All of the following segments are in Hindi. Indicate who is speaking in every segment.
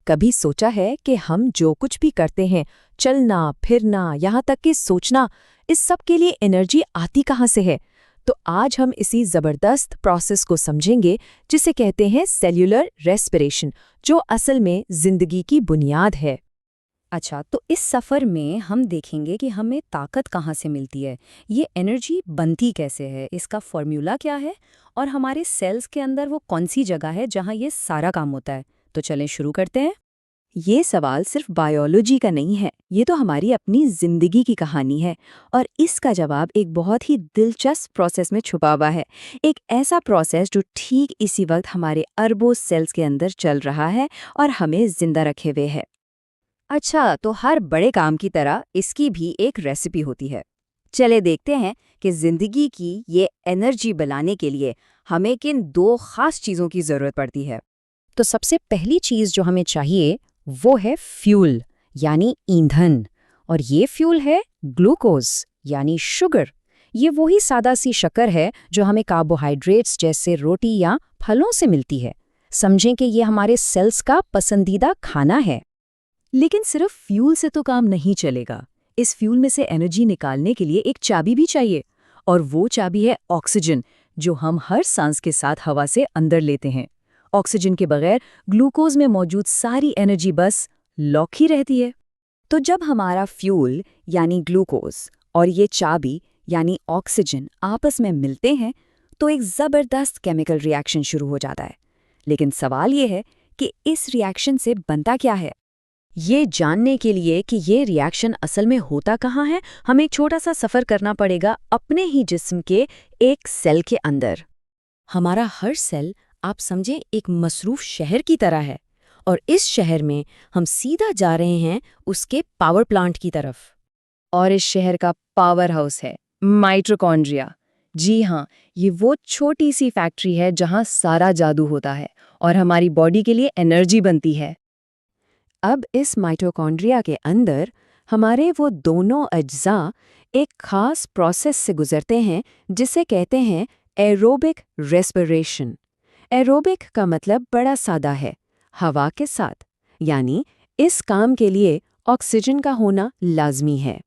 Speaker 1: कभी सोचा है कि हम जो कुछ भी करते हैं, चलना, फिरना, यहाँ तक कि सोचना, इस सब के लिए एनर्जी आती कहाँ से है? तो आज हम इसी जबरदस्त प्रोसेस को समझेंगे जिसे कहते हैं सेल्यूलर रेस्पिरेशन, जो असल में जिंदगी की बुनियाद है।
Speaker 2: अच्छा, तो इस सफ़र में हम देखेंगे कि हमें ताकत कहाँ से मिलती है, ये एनर्जी बनती कैसे है, इसका फॉर्मूला क्या है और हमारे सेल्स के अंदर वो कौन सी जगह है जहाँ ये सारा काम होता है। तो चलें शुरू करते हैं।
Speaker 1: ये सवाल सिर्फ बायोलॉजी का नहीं है, ये तो हमारी अपनी जिंदगी की कहानी है। और इसका जवाब एक बहुत ही दिलचस्प प्रोसेस में छुपा हुआ है। एक ऐसा प्रोसेस जो ठीक इसी वक्त हमारे अरबों सेल्स के अंदर चल रहा है और हमें जिंदा रखे हुए है।
Speaker 2: अच्छा, तो हर बड़े काम की तरह इसकी भी एक रेसिपी होती है। चले देखते हैं कि जिंदगी की ये एनर्जी बनाने के लिए हमें किन दो खास चीज़ों की ज़रूरत पड़ती है। तो सबसे पहली चीज़ जो हमें चाहिए वो है फ्यूल, यानी ईंधन। और ये फ्यूल है ग्लूकोज, यानी शुगर। ये वही सादा सी शक्कर है जो हमें कार्बोहाइड्रेट्स जैसे रोटी या फलों से मिलती है। समझें कि ये हमारे सेल्स का पसंदीदा खाना है।
Speaker 1: लेकिन सिर्फ फ्यूल से तो काम नहीं चलेगा। इस फ्यूल में से एनर्जी निकालने के लिए एक चाबी भी चाहिए, और वो चाबी है ऑक्सीजन, जो हम हर सांस के साथ हवा से अंदर लेते हैं। ऑक्सीजन के बगैर ग्लूकोज में मौजूद सारी एनर्जी बस लॉक ही रहती है।
Speaker 2: तो जब हमारा फ्यूल यानी ग्लूकोज और ये चाबी यानी ऑक्सीजन आपस में मिलते हैं तो एक ज़बरदस्त केमिकल रिएक्शन शुरू हो जाता है। लेकिन सवाल ये है कि इस रिएक्शन से बनता क्या है।
Speaker 1: ये जानने के लिए कि ये रिएक्शन असल में होता कहाँ है, हमें एक छोटा सा सफ़र करना पड़ेगा अपने ही जिस्म के एक सेल के अंदर।
Speaker 2: हमारा हर सेल, आप समझें, एक मसरूफ शहर की तरह है। और इस शहर में हम सीधा जा रहे हैं उसके पावर प्लांट की तरफ। और इस शहर का पावर हाउस है माइटोकॉन्ड्रिया। जी हाँ, ये वो छोटी सी फैक्ट्री है जहाँ सारा जादू होता है और हमारी बॉडी के लिए एनर्जी बनती है।
Speaker 1: अब इस माइटोकॉन्ड्रिया के अंदर हमारे वो दोनों अज्जा एक खास प्रोसेस से गुजरते हैं जिसे कहते हैं एरोबिक रेस्पिरेशन। एरोबिक का मतलब बड़ा सादा है, हवा के साथ। यानी इस काम के लिए ऑक्सीजन का होना लाजमी है।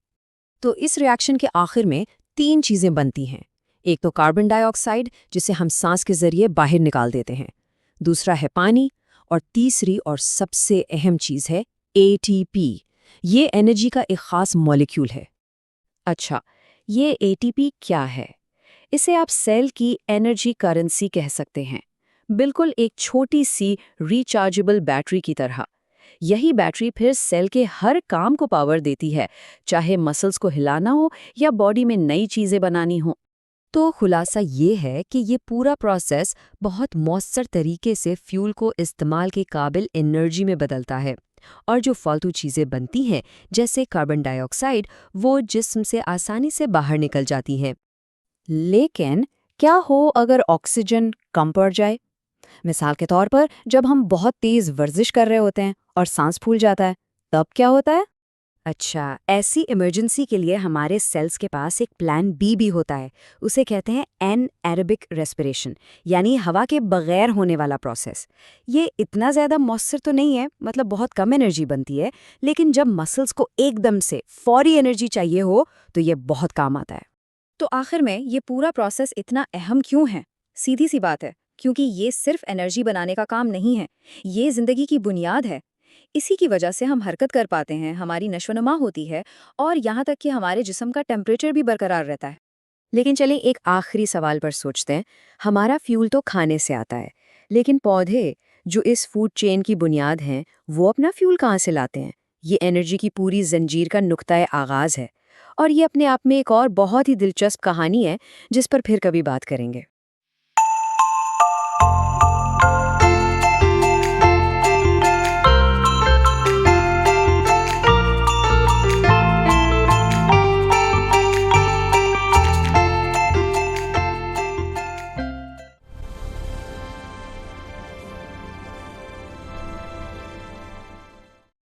Speaker 2: तो इस रिएक्शन के आखिर में तीन चीज़ें बनती हैं। एक तो कार्बन डाइऑक्साइड, जिसे हम सांस के जरिए बाहर निकाल देते हैं। दूसरा है पानी। और तीसरी और सबसे अहम चीज़ है एटीपी। ये एनर्जी का एक ख़ास मॉलिक्यूल है। अच्छा, ये एटीपी क्या है? इसे आप सेल की एनर्जी करेंसी कह सकते हैं। बिल्कुल एक छोटी सी रिचार्जेबल बैटरी की तरह। यही बैटरी फिर सेल के हर काम को पावर देती है, चाहे मसल्स को हिलाना हो या बॉडी में नई चीज़ें बनानी हो। तो खुलासा ये है कि ये पूरा प्रोसेस बहुत मौसर तरीके से फ्यूल को इस्तेमाल के काबिल एनर्जी में बदलता है। और जो फालतू चीज़ें बनती हैं, जैसे कार्बन डाइऑक्साइड, वो जिस्म से आसानी से बाहर निकल जाती हैं। लेकिन क्या हो अगर ऑक्सीजन कम पड़ जाए? मिसाल के तौर पर जब हम बहुत तेज़ वर्जिश कर रहे होते हैं और सांस फूल जाता है, तब क्या होता है? अच्छा, ऐसी इमरजेंसी के लिए हमारे सेल्स के पास एक प्लान बी भी होता है। उसे कहते हैं एनएरोबिक रेस्पिरेशन, यानी हवा के बगैर होने वाला प्रोसेस। ये इतना ज़्यादा मौसर तो नहीं है, मतलब बहुत कम एनर्जी बनती है, लेकिन जब मसल्स को एकदम से फौरी एनर्जी चाहिए हो तो ये बहुत काम आता है। तो आखिर में ये पूरा प्रोसेस इतना अहम क्यों है? सीधी सी बात है, क्योंकि ये सिर्फ एनर्जी बनाने का काम नहीं है, ये ज़िंदगी की बुनियाद है। इसी की वजह से हम हरकत कर पाते हैं, हमारी नशोनुमा होती है और यहाँ तक कि हमारे जिस्म का टेम्परेचर भी बरकरार रहता है। लेकिन चलिए एक आखिरी सवाल पर सोचते हैं। हमारा फ्यूल तो खाने से आता है, लेकिन पौधे, जो इस फूड चेन की बुनियाद हैं, वो अपना फ्यूल कहाँ से लाते हैं? ये एनर्जी की पूरी जंजीर का नुक्ता आगाज़ है। और ये अपने आप में एक और बहुत ही दिलचस्प कहानी है जिस पर फिर कभी बात करेंगे।